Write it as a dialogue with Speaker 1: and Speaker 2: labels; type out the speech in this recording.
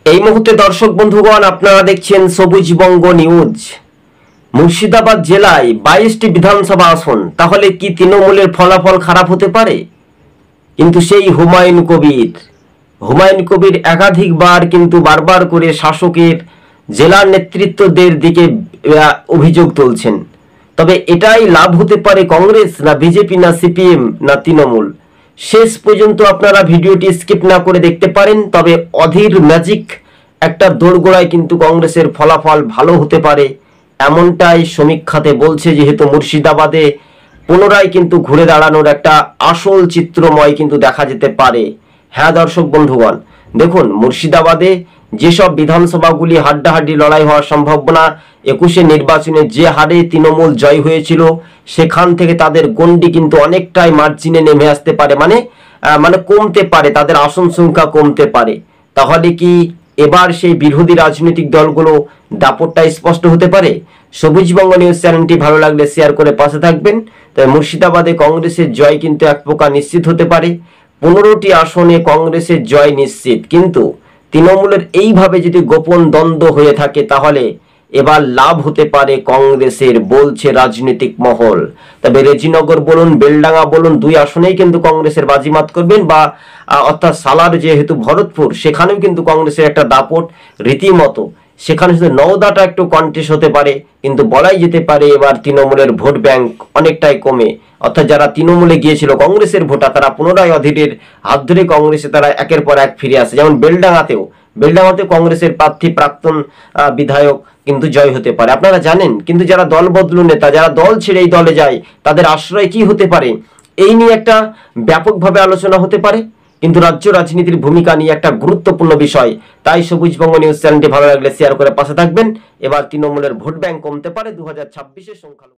Speaker 1: এই মুহূর্তে দর্শক বন্ধুগণ আপনারা দেখছেন সবুজবঙ্গ নিউজ। মুর্শিদাবাদ জেলায় 22টি বিধানসভা আসন, তাহলে কি তৃণমূলের ফলাফল খারাপ হতে পারে? কিন্তু সেই হুমায়ুন কবির একাধিকবার কিন্তু বারবার করে শাসকের জেলার নেতৃত্বদের দিকে অভিযোগ তুলছেন। তবে এটাই লাভ হতে পারে কংগ্রেস না বিজেপি না সিপিএম না তৃণমূল? শেষ পর্যন্ত আপনারা ভিডিওটি স্কিপ না করে দেখতে পারেন। তবে অধীর ম্যাজিক একটা দোরগোড়ায় কিন্তু কংগ্রেসের ফলাফল ভালো হতে পারে এমনটাই সমীক্ষাতে বলছে, যেহেতু মুর্শিদাবাদে পুনরায় কিন্তু ঘুরে দাঁড়ানোর একটা আসল চিত্রময় কিন্তু দেখা যেতে পারে। হ্যাঁ দর্শক বন্ধুগণ, দেখুন মুর্শিদাবাদে যেসব বিধানসভাগুলি হাড্ডাহাড্ডি লড়াই হওয়ার সম্ভাবনা, 21-এ নির্বাচনে যে হারে তৃণমূল জয় হয়েছিল সেখান থেকে তাদের গন্ডি কিন্তু অনেকটাই মার্জিনে নেমে আসতে পারে, মানে কমতে পারে, তাদের আসন সংখ্যা কমতে পারে। তাহলে কি এবার সেই বিরোধী রাজনৈতিক দলগুলো দাপটটা স্পষ্ট হতে পারে? সবুজবঙ্গ নিউজ চ্যানেলটি ভালো লাগলে শেয়ার করে পাশে থাকবেন। তবে মুর্শিদাবাদে কংগ্রেসের জয় কিন্তু এক প্রকার নিশ্চিত হতে পারে। 15টি আসনে কংগ্রেসের জয় নিশ্চিত, কিন্তু তৃণমূলের এইভাবে যদি গোপন দ্বন্দ্ব হয়ে থাকে তাহলে এবার লাভ হতে পারে কংগ্রেসের, বলছে রাজনৈতিক মহল। তবে রেজিনগর বলুন, বেলডাঙ্গা বলুন, 2 আসনেই কিন্তু কংগ্রেসের বাজিমাত করবেন, বা অর্থাৎ সালার যেহেতু ভরতপুর, সেখানেও কিন্তু কংগ্রেসের একটা দাপট রীতিমতো। সেখানে শুধু নওদাটা একটু কন্টেস্ট হতে পারে, কিন্তু বলাই যেতে পারে এবার তৃণমূলের ভোট ব্যাংক অনেকটাই কমে, অর্থাৎ যারা তৃণমূলে গিয়েছিল কংগ্রেসের ভোটার, তারা পুনরায় অধীরের হাত ধরে কংগ্রেসে তারা একের পর এক ফিরে আসে। যেমন বেলডাঙ্গাতেও কংগ্রেসের প্রার্থী প্রাক্তন বিধায়ক কিন্তু জয় হতে পারে, আপনারা জানেন। কিন্তু যারা দল বদলু নেতা, যারা দল ছেড়ে এই দলে যায়, তাদের আশ্রয় কি হতে পারে, এই নিয়ে একটা ব্যাপকভাবে আলোচনা হতে পারে। কিন্তু রাজ্য রাজনীতির ভূমিকা নিয়ে একটা গুরুত্বপূর্ণ বিষয়। তাই সবুজবঙ্গ নিউজ চ্যানেলটি ভালো লাগলে শেয়ার করে পাশে থাকবেন। এবার তৃণমূলের ভোট ব্যাংক কমতে পারে 2026-এর সংখ্যালঘু